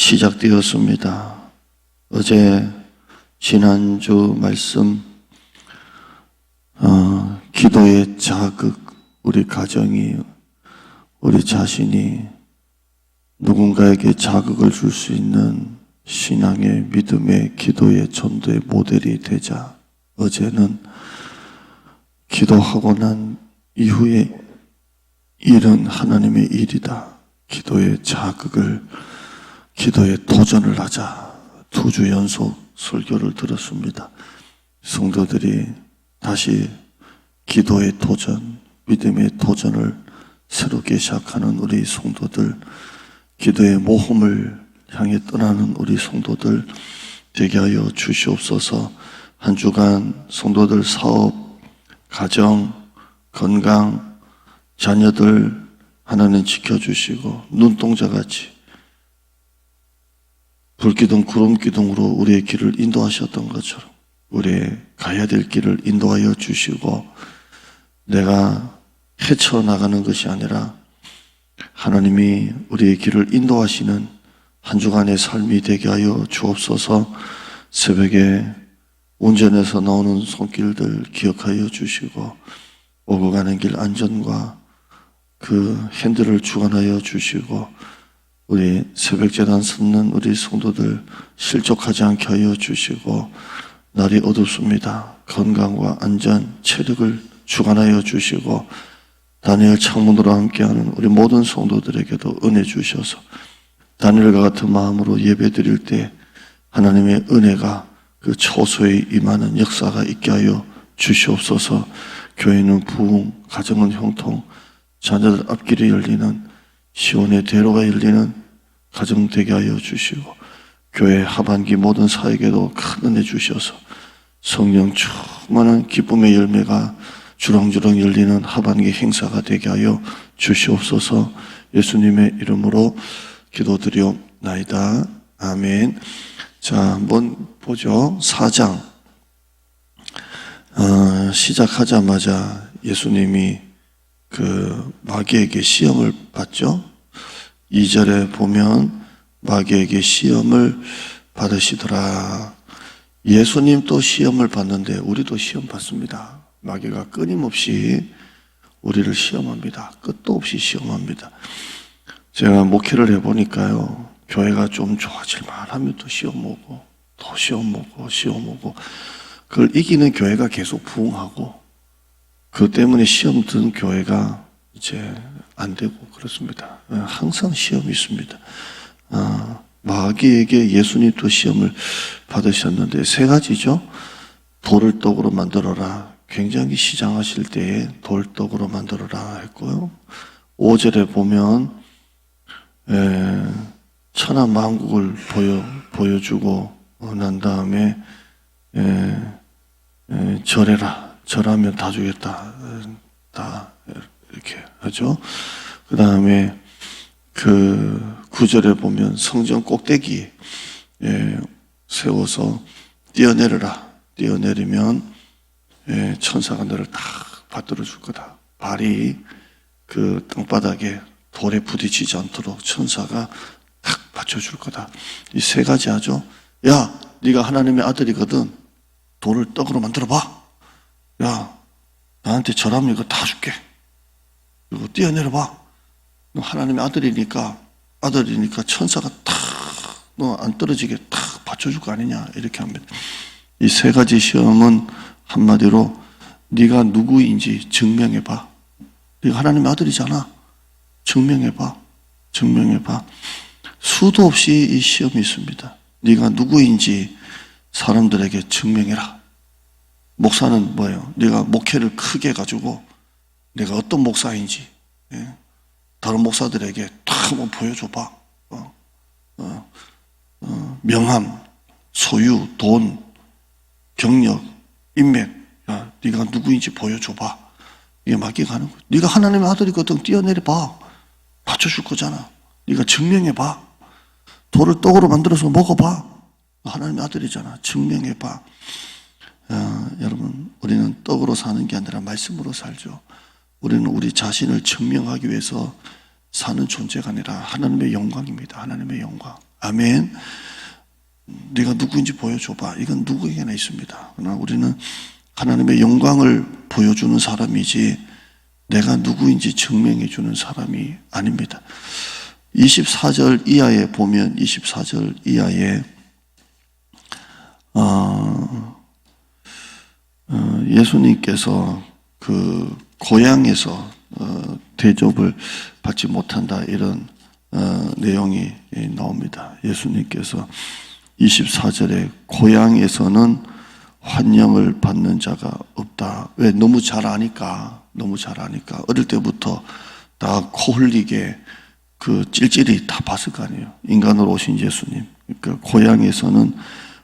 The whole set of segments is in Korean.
시작되었습니다. 어제 지난주 말씀 기도의 자극, 우리 가정이, 우리 자신이 누군가에게 자극을 줄 수 있는 신앙의, 믿음의, 기도의, 전도의 모델이 되자. 어제는 기도하고 난 이후에 일은 하나님의 일이다. 기도의 자극을, 기도의 도전을 하자. 2주 연속 설교를 들었습니다. 성도들이 다시 기도의 도전, 믿음의 도전을 새롭게 시작하는 우리 성도들, 기도의 모험을 향해 떠나는 우리 성도들 되게 하여 주시옵소서. 한 주간 성도들 사업, 가정, 건강, 자녀들 하나님 지켜주시고 눈동자같이 불기둥 구름기둥으로 우리의 길을 인도하셨던 것처럼 우리의 가야 될 길을 인도하여 주시고, 내가 헤쳐나가는 것이 아니라 하나님이 우리의 길을 인도하시는 한 주간의 삶이 되게 하여 주옵소서. 새벽에 운전해서 나오는 손길들 기억하여 주시고, 오고 가는 길 안전과 그 핸들을 주관하여 주시고, 우리 새벽재단 섰는 우리 성도들 실족하지 않게 하여 주시고, 날이 어둡습니다. 건강과 안전, 체력을 주관하여 주시고, 다니엘 창문으로 함께하는 우리 모든 성도들에게도 은혜 주셔서 다니엘과 같은 마음으로 예배 드릴 때 하나님의 은혜가 그 초소에 임하는 역사가 있게 하여 주시옵소서. 교회는 부흥, 가정은 형통, 자녀들 앞길이 열리는 시온의 대로가 열리는 가정 되게 하여 주시고, 교회 하반기 모든 사역에도 큰 은혜 주셔서 성령 충만한 기쁨의 열매가 주렁주렁 열리는 하반기 행사가 되게 하여 주시옵소서. 예수님의 이름으로 기도드리옵나이다. 아멘. 자, 한번 보죠. 4장 시작하자마자 예수님이 그 마귀에게 시험을 받죠. 2절에 보면 마귀에게 시험을 받으시더라. 예수님도 시험을 받는데 우리도 시험 받습니다. 마귀가 끊임없이 우리를 시험합니다. 끝도 없이 시험합니다. 제가 목회를 해보니까요, 교회가 좀 좋아질만 하면 또 시험 오고, 또 시험 오고, 시험 오고, 그걸 이기는 교회가 계속 부흥하고, 그 때문에 시험 든 교회가 이제 안 되고 그렇습니다. 항상 시험이 있습니다. 마귀에게 예수님도 시험을 받으셨는데 3가지죠. 돌을 떡으로 만들어라. 굉장히 시장하실 때에 돌떡으로 만들어라 했고요. 5절에 보면 천하만국을 보여주고 난 다음에 절해라. 절하면 다 주겠다. 다 이렇게 하죠. 그 다음에 그 9절에 보면 성전 꼭대기 세워서 뛰어내려라. 뛰어내리면 천사가 너를 다 받들어 줄 거다. 발이 그 땅바닥에 돌에 부딪히지 않도록 천사가 딱 받쳐줄 거다. 이 3가지 하죠. 야, 네가 하나님의 아들이거든. 돌을 떡으로 만들어 봐. 야, 나한테 절하면 이거 다 줄게. 그리고 뛰어내려 봐. 너 하나님의 아들이니까 천사가 탁 너 안 떨어지게 탁 받쳐줄 거 아니냐, 이렇게 합니다. 이 3가지 시험은 한마디로 네가 누구인지 증명해봐. 네가 하나님의 아들이잖아. 증명해봐. 증명해봐. 수도 없이 이 시험이 있습니다. 네가 누구인지 사람들에게 증명해라. 목사는 뭐예요? 네가 목회를 크게 가지고 내가 어떤 목사인지 다른 목사들에게 탁 한번 보여줘봐. 명함, 소유, 돈, 경력, 인맥, 야, 네가 누구인지 보여줘봐. 이게 마귀가 하는 거야. 네가 하나님의 아들이거든. 뛰어내려봐. 받쳐줄 거잖아. 네가 증명해봐. 돌을 떡으로 만들어서 먹어봐. 하나님의 아들이잖아. 증명해봐. 여러분, 우리는 떡으로 사는 게 아니라 말씀으로 살죠. 우리는 우리 자신을 증명하기 위해서 사는 존재가 아니라 하나님의 영광입니다. 하나님의 영광. 아멘. 네가 누구인지 보여줘봐. 이건 누구에게나 있습니다. 그러나 우리는 하나님의 영광을 보여주는 사람이지 내가 누구인지 증명해주는 사람이 아닙니다. 24절 이하에 보면 24절 이하에 예수님께서 그 고향에서 대접을 받지 못한다 이런 내용이 나옵니다. 예수님께서 24절에 고향에서는 환영을 받는 자가 없다. 왜? 너무 잘 아니까. 어릴 때부터 다 코 흘리게 그 찔찔이 다 봤을 거 아니에요. 인간으로 오신 예수님. 그러니까 고향에서는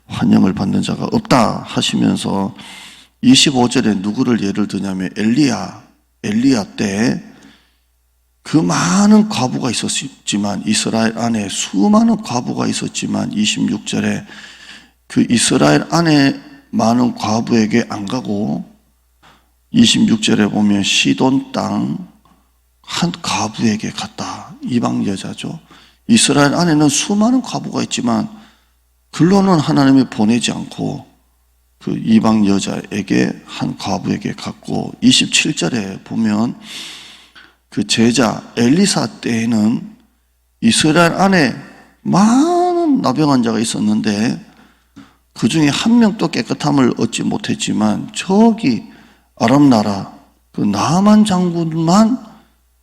환영을 받는 자가 없다 하시면서 25절에 누구를 예를 드냐면 엘리야 때 그 많은 과부가 있었지만 이스라엘 안에 수많은 과부가 있었지만 26절에 그 이스라엘 안에 많은 과부에게 안 가고 26절에 보면 시돈 땅 한 과부에게 갔다. 이방 여자죠. 이스라엘 안에는 수많은 과부가 있지만 글로는 하나님이 보내지 않고 그 이방 여자에게 한 과부에게 갔고 27절에 보면 그 제자 엘리사 때에는 이스라엘 안에 많은 나병 환자가 있었는데 그 중에 한 명도 깨끗함을 얻지 못했지만 저기 아람 나라 그 나만 장군만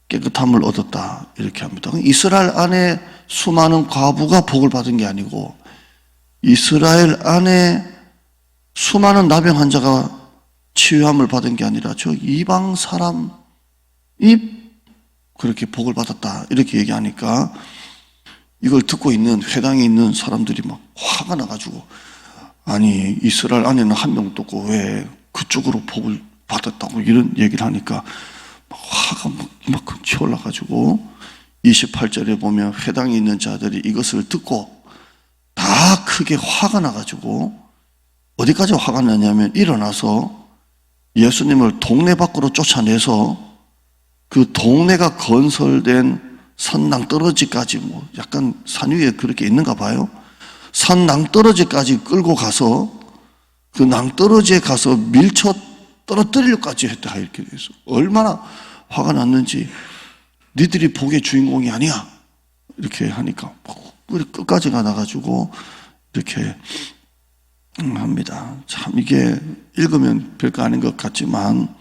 깨끗함을 얻었다 이렇게 합니다. 이스라엘 안에 수많은 과부가 복을 받은 게 아니고 이스라엘 안에 수많은 나병 환자가 치유함을 받은 게 아니라 저 이방 사람이 그렇게 복을 받았다 이렇게 얘기하니까 이걸 듣고 있는 회당에 있는 사람들이 막 화가 나가지고 아니 이스라엘 안에는 한 명도 없고 왜 그쪽으로 복을 받았다고 이런 얘기를 하니까 화가 막 이만큼 치올라가지고 28절에 보면 회당에 있는 자들이 이것을 듣고 다 크게 화가 나가지고 어디까지 화가 나냐면 일어나서 예수님을 동네 밖으로 쫓아내서 그 동네가 건설된 산 낭떠러지까지 뭐 약간 산 위에 그렇게 있는가 봐요. 산 낭떠러지까지 끌고 가서 그 낭떠러지에 가서 밀쳐 떨어뜨리려까지 했다 이렇게 돼서 얼마나 화가 났는지 니들이 복의 주인공이 아니야 이렇게 하니까 끝까지 가나가지고 이렇게 합니다. 참 이게 읽으면 별거 아닌 것 같지만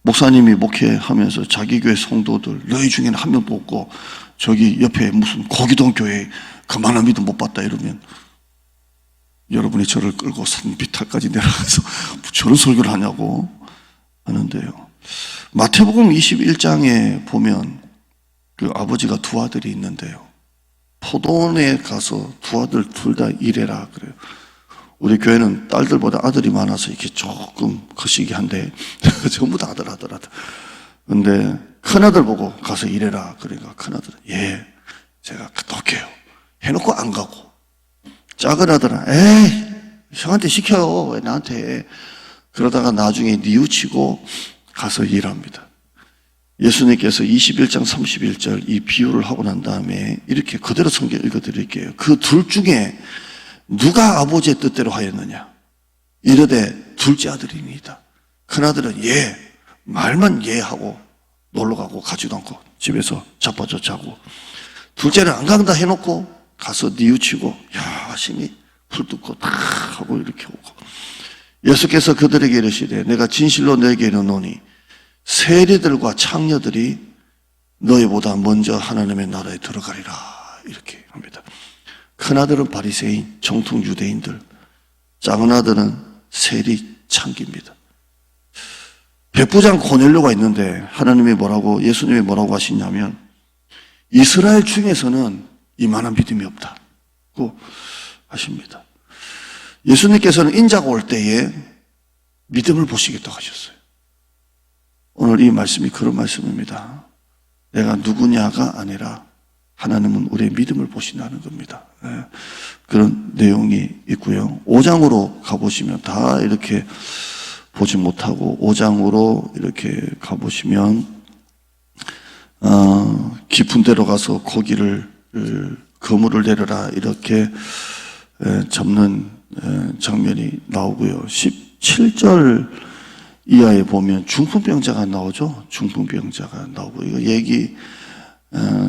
목사님이 목회하면서 자기 교회 성도들 너희 중에는 한 명도 없고 저기 옆에 무슨 고기동 교회 그만한 믿음 못 봤다 이러면 여러분이 저를 끌고 산 비탈까지 내려가서 저런 설교를 하냐고 하는데요. 마태복음 21장에 보면 그 아버지가 두 아들이 있는데요. 포도원에 가서 두 아들 둘 다 일해라 그래요. 우리 교회는 딸들보다 아들이 많아서 이렇게 조금 거시기 한데 전부 다 아들. 근데 큰아들 보고 가서 일해라. 그러니까 큰아들은 예, 제가 갔다 올게요. 해놓고 안 가고 작은 아들은 에이, 형한테 시켜요. 왜 나한테. 그러다가 나중에 뉘우치고 가서 일합니다. 예수님께서 21장 31절 이 비유를 하고 난 다음에 이렇게 그대로 성경 읽어드릴게요. 그 둘 중에 누가 아버지의 뜻대로 하였느냐? 이르되 둘째 아들입니다. 큰아들은 예, 말만 예 하고 놀러가고 가지도 않고 집에서 자빠져 자고 둘째는 안 간다 해놓고 가서 뉘우치고 열심히 풀 뜯고 다 하고 이렇게 오고 예수께서 그들에게 이르시되 내가 진실로 너에게 이르노니 세리들과 창녀들이 너희보다 먼저 하나님의 나라에 들어가리라 이렇게 합니다. 큰아들은 바리새인, 정통 유대인들, 작은 아들은 세리 창기입니다. 백부장 고넬료가 있는데 하나님이 뭐라고 예수님이 뭐라고 하시냐면 이스라엘 중에서는 이만한 믿음이 없다고 하십니다. 예수님께서는 인자가 올 때에 믿음을 보시겠다고 하셨어요. 오늘 이 말씀이 그런 말씀입니다. 내가 누구냐가 아니라 하나님은 우리의 믿음을 보신다는 겁니다. 그런 내용이 있고요. 5장으로 가보시면 다 이렇게 보지 못하고 5장으로 이렇게 가보시면 깊은 데로 가서 고기를 거물을 내려라 이렇게 잡는 장면이 나오고요. 17절 이하에 보면 중풍병자가 나오죠. 중풍병자가 나오고 이거 얘기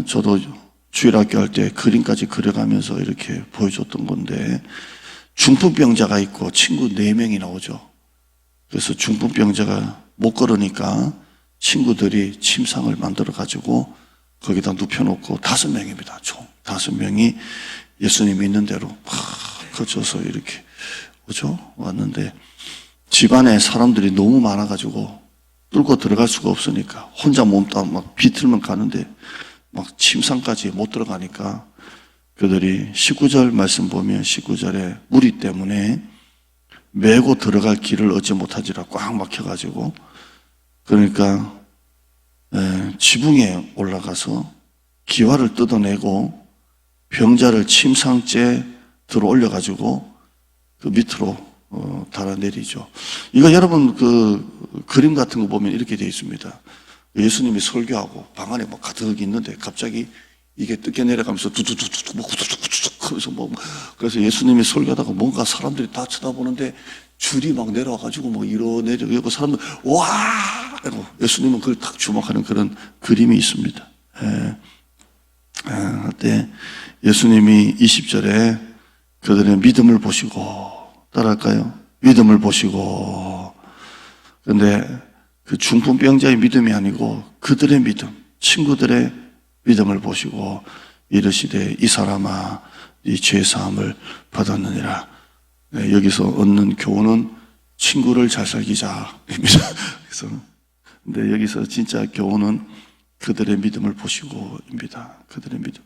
저도 주일학교 할 때 그림까지 그려가면서 이렇게 보여줬던 건데 중풍병자가 있고 친구 4명이 나오죠. 그래서 중풍병자가 못 걸으니까 친구들이 침상을 만들어 가지고 거기다 눕혀놓고 5명입니다. 총 5명이 예수님이 있는 대로 거쳐서 이렇게 오죠. 왔는데 집안에 사람들이 너무 많아가지고 뚫고 들어갈 수가 없으니까 혼자 몸담 막 비틀면 가는데 막 침상까지 못 들어가니까 그들이 19절 말씀 보면 19절에 무리 때문에 메고 들어갈 길을 얻지 못하지라 꽉 막혀가지고 그러니까 지붕에 올라가서 기와를 뜯어내고 병자를 침상째 들어 올려가지고 그 밑으로 달아내리죠. 이거 여러분 그 그림 같은 거 보면 이렇게 되어 있습니다. 예수님이 설교하고 방 안에 뭐 가득 있는데 갑자기 이게 뜯겨 내려가면서 두두두두 그래서 예수님이 설교하다가 뭔가 사람들이 다 쳐다보는데 줄이 막 내려와가지고 뭐 이러고 사람들 와! 이러고 예수님은 그걸 딱 주목하는 그런 그림이 있습니다. 그때 예수님이 20절에 그들의 믿음을 보시고 따라할까요? 믿음을 보시고 그런데 그 중풍병자의 믿음이 아니고 그들의 믿음, 친구들의 믿음을 보시고 이르시되 이 사람아 네 죄사함을 받았느니라. 여기서 얻는 교훈은 친구를 잘 살기자입니다. 그래서 근데 여기서 진짜 교훈은 그들의 믿음을 보시고입니다. 그들의 믿음.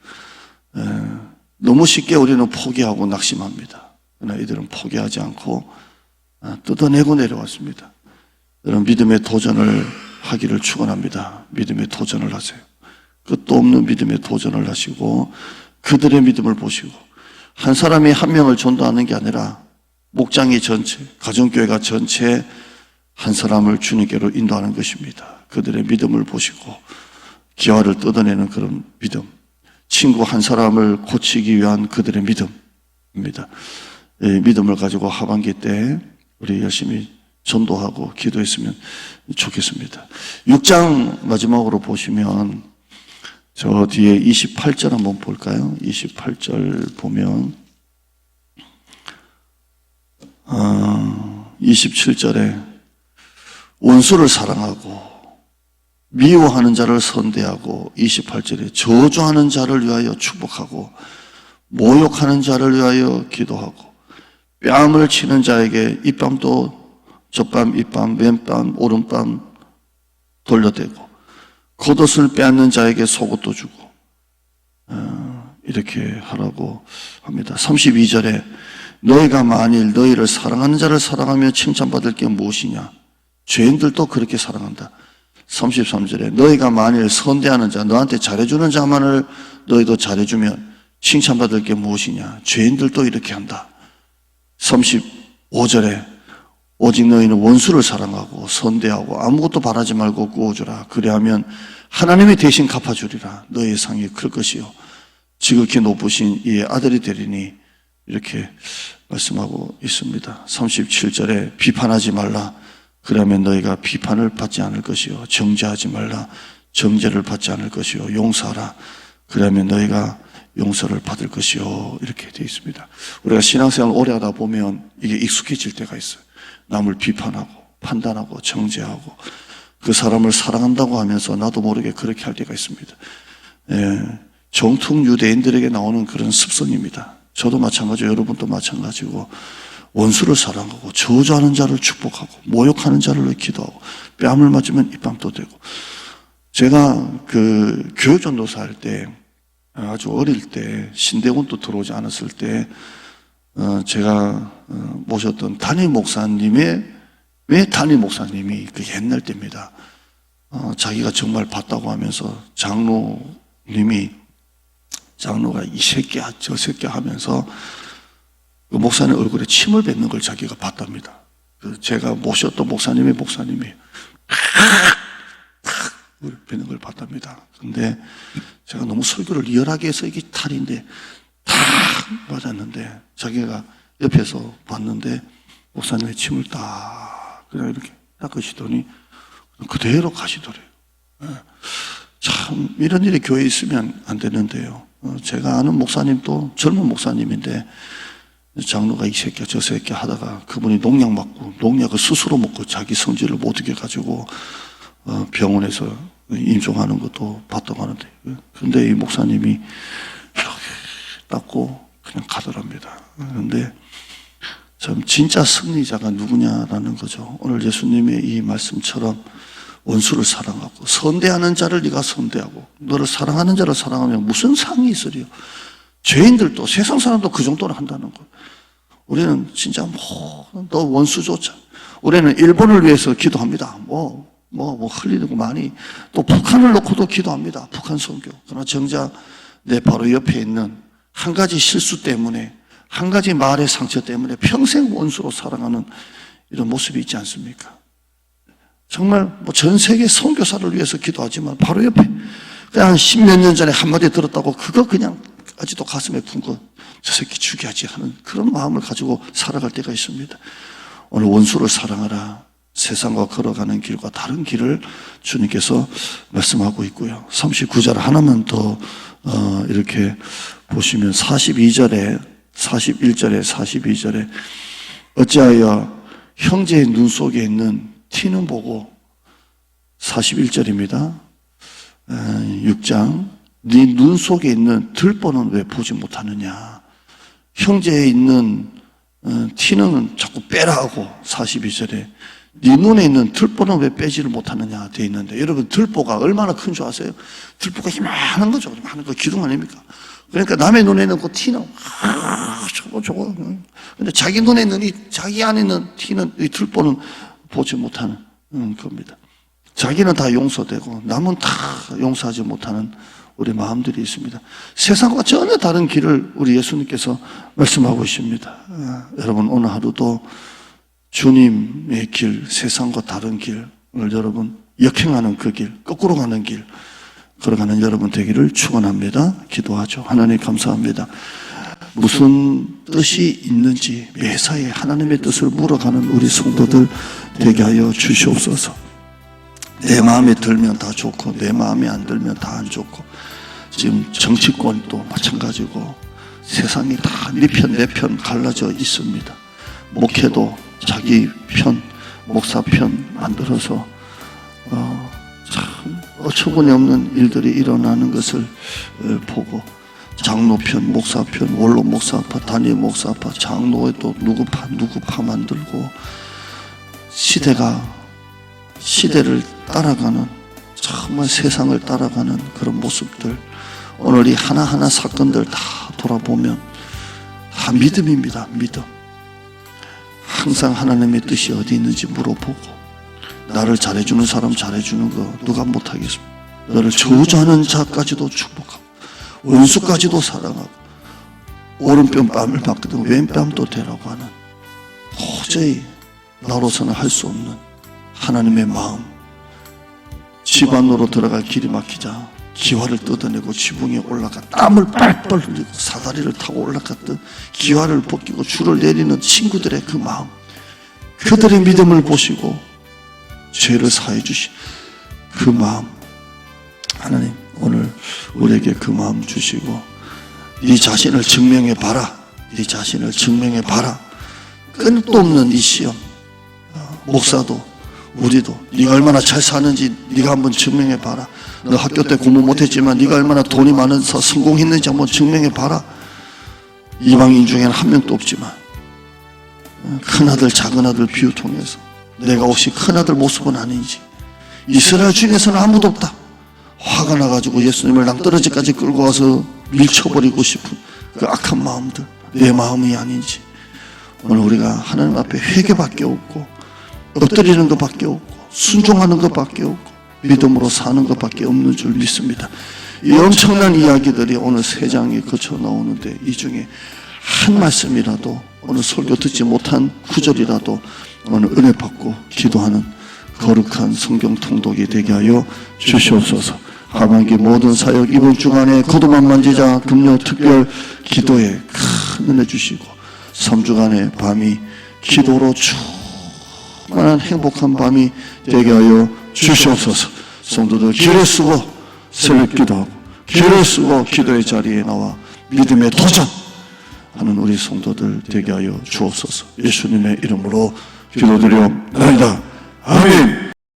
너무 쉽게 우리는 포기하고 낙심합니다. 그러나 이들은 포기하지 않고 뜯어내고 내려왔습니다. 여러분 믿음의 도전을 하기를 축원합니다. 믿음의 도전을 하세요. 끝도 없는 믿음의 도전을 하시고 그들의 믿음을 보시고 한 사람이 한 명을 전도하는 게 아니라 목장이 전체, 가정교회가 전체 한 사람을 주님께로 인도하는 것입니다. 그들의 믿음을 보시고 기와를 뜯어내는 그런 믿음, 친구 한 사람을 고치기 위한 그들의 믿음입니다. 이 믿음을 가지고 하반기 때 우리 열심히 전도하고 기도했으면 좋겠습니다. 6장 마지막으로 보시면 저 뒤에 28절 한번 볼까요? 28절 보면 27절에 원수를 사랑하고 미워하는 자를 선대하고 28절에 저주하는 자를 위하여 축복하고 모욕하는 자를 위하여 기도하고 뺨을 치는 자에게 이뺨도 젖밤, 이뺨, 왼뺨, 오른뺨 돌려대고 겉옷을 빼앗는 자에게 속옷도 주고 이렇게 하라고 합니다. 32절에 너희가 만일 너희를 사랑하는 자를 사랑하며 칭찬받을 게 무엇이냐? 죄인들도 그렇게 사랑한다. 33절에 너희가 만일 선대하는 자, 너한테 잘해주는 자만을 너희도 잘해주면 칭찬받을 게 무엇이냐? 죄인들도 이렇게 한다. 35절에 오직 너희는 원수를 사랑하고 선대하고 아무것도 바라지 말고 구워주라. 그리하면 하나님이 대신 갚아주리라. 너희의 상이 클 것이요 지극히 높으신 이의 아들이 되리니 이렇게 말씀하고 있습니다. 37절에 비판하지 말라. 그러면 너희가 비판을 받지 않을 것이요 정죄하지 말라. 정죄를 받지 않을 것이요 용서하라. 그러면 너희가 용서를 받을 것이요 이렇게 되어 있습니다. 우리가 신앙생활을 오래 하다 보면 이게 익숙해질 때가 있어요. 남을 비판하고 판단하고 정죄하고 그 사람을 사랑한다고 하면서 나도 모르게 그렇게 할 때가 있습니다. 정통 유대인들에게 나오는 그런 습성입니다. 저도 마찬가지고 여러분도 마찬가지고 원수를 사랑하고 저주하는 자를 축복하고 모욕하는 자를 기도하고 뺨을 맞으면 이뺨도 대고 제가 그 교육전도사 할 때 아주 어릴 때 신대원도 들어오지 않았을 때 제가 모셨던 담임 목사님의 왜 담임 목사님이 그 옛날 때입니다. 자기가 정말 봤다고 하면서 장로가 이 새끼야 저 새끼야 하면서 그 목사님 얼굴에 침을 뱉는 걸 자기가 봤답니다. 제가 모셨던 목사님이 뱉는 걸 봤답니다. 근데 제가 너무 설교를 리얼하게 해서 이게 탈인데 탁 맞았는데 자기가 옆에서 봤는데 목사님의 침을 딱 그냥 이렇게 닦으시더니 그대로 가시더래요. 참 이런 일이 교회에 있으면 안 되는데요. 제가 아는 목사님도 젊은 목사님인데 장로가 이 새끼야 저 새끼야 하다가 그분이 농약 맞고 농약을 스스로 먹고 자기 성질을 못 이겨가지고 병원에서 임종하는 것도 봤다고 하는데, 근데 이 목사님이 이렇게 닦고 그냥 가더랍니다. 그런데 참 진짜 승리자가 누구냐라는 거죠. 오늘 예수님의 이 말씀처럼 원수를 사랑하고 선대하는 자를 네가 선대하고 너를 사랑하는 자를 사랑하면 무슨 상이 있으리요. 죄인들도 세상 사람도 그 정도는 한다는 거예요. 우리는 진짜 너 원수조차 우리는 일본을 위해서 기도합니다. 흘리는 거 많이 또 북한을 놓고도 기도합니다. 북한 선교. 그러나 정작 내 바로 옆에 있는 한 가지 실수 때문에 한 가지 말의 상처 때문에 평생 원수로 살아가는 이런 모습이 있지 않습니까? 정말 전 세계 선교사를 위해서 기도하지만 바로 옆에 그냥 10몇 년 전에 한마디 들었다고 그거 그냥 아직도 가슴에 품고 저 새끼 죽여야지 하는 그런 마음을 가지고 살아갈 때가 있습니다. 오늘 원수를 사랑하라. 세상과 걸어가는 길과 다른 길을 주님께서 말씀하고 있고요. 39절 하나만 더 이렇게 보시면 41절에 42절에 어찌하여 형제의 눈 속에 있는 티는 보고 41절입니다. 6장 네 눈 속에 있는 들보는 왜 보지 못하느냐. 형제에 있는 티는 자꾸 빼라 하고 42절에 네 눈에 있는 들보는 왜 빼지를 못하느냐 되어 있는데, 여러분 들보가 얼마나 큰 줄 아세요? 들보가 이만한 거죠. 이만한 거 기둥 아닙니까? 그러니까 남의 눈에 있는 그 티는 저거 근데 자기 눈에 있는 자기 안에 있는 티는 이 들보는 보지 못하는 겁니다. 자기는 다 용서되고 남은 다 용서하지 못하는 우리 마음들이 있습니다. 세상과 전혀 다른 길을 우리 예수님께서 말씀하고 있습니다. 여러분 오늘 하루도 주님의 길, 세상과 다른 길을 여러분 역행하는 그 길, 거꾸로 가는 길 걸어가는 여러분 되기를 축원합니다. 기도하죠. 하나님 감사합니다. 무슨 뜻이 있는지 매사에 하나님의 뜻을 물어가는 우리 성도들 되게 하여 주시옵소서. 내 마음에 들면 다 좋고 내 마음에 안 들면 다 안 좋고, 지금 정치권도 마찬가지고 세상이 다 네 편 내 편 갈라져 있습니다. 목회도 자기 편, 목사 편 만들어서 참 어처구니 없는 일들이 일어나는 것을 보고 장로 편, 목사 편, 원로 목사파, 단임 목사파, 장로에 또 누구 파 만들고 시대를 따라가는, 정말 세상을 따라가는 그런 모습들, 오늘 이 하나하나 사건들 다 돌아보면 다 믿음입니다. 믿음. 항상 하나님의 뜻이 어디 있는지 물어보고, 나를 잘해주는 사람 잘해주는 거 누가 못하겠습니까? 너를 저주하는 자까지도 축복하고 원수까지도 사랑하고 오른뺨 뺨을 받거든 왼뺨도 대라고 하는, 도저히 나로서는 할 수 없는 하나님의 마음. 집 안으로 들어갈 길이 막히자 기와를 뜯어내고 지붕에 올라가 땀을 뻘뻘 흘리고 사다리를 타고 올라갔던 기와를 벗기고 줄을 내리는 친구들의 그 마음, 그들의 믿음을 보시고 죄를 사해 주신 그 마음, 하나님 오늘 우리에게 그 마음 주시고 네 자신을 증명해 봐라. 네 자신을 증명해 봐라. 끝도 없는 이 시험, 목사도 우리도 네가 얼마나 잘 사는지 네가 한번 증명해 봐라. 너 학교 때 공부 못했지만 네가 얼마나 돈이 많아서 성공했는지 한번 증명해 봐라. 이방인 중에는 한 명도 없지만 큰아들 작은아들 비유 통해서 내가 혹시 큰아들 모습은 아닌지, 이스라엘 중에서는 아무도 없다. 화가 나가지고 예수님을 낭떠러지까지 끌고 와서 밀쳐버리고 싶은 그 악한 마음들, 내 마음이 아닌지, 오늘 우리가 하나님 앞에 회개밖에 없고 엎드리는 것밖에 없고 순종하는 것밖에 없고 믿음으로 사는 것밖에 없는 줄 믿습니다. 이 엄청난 이야기들이 오늘 세 장에 거쳐 나오는데, 이 중에 한 말씀이라도, 오늘 설교 듣지 못한 구절이라도 오늘 은혜 받고 기도하는 거룩한 성경 통독이 되게 하여 주시옵소서. 하반기 모든 사역 이번 주간에 거듭만 만지자 금요 특별 기도에 큰 은혜 주시고 3주간의 밤이 기도로 충만한 행복한 밤이 되게 하여 주시옵소서. 성도들 길을 쓰고 새벽 기도하고 길을 쓰고 기도의 자리에 나와 믿음의 도전하는 우리 성도들 되게 하여 주옵소서. 예수님의 이름으로 기도드리옵나이다. 아멘.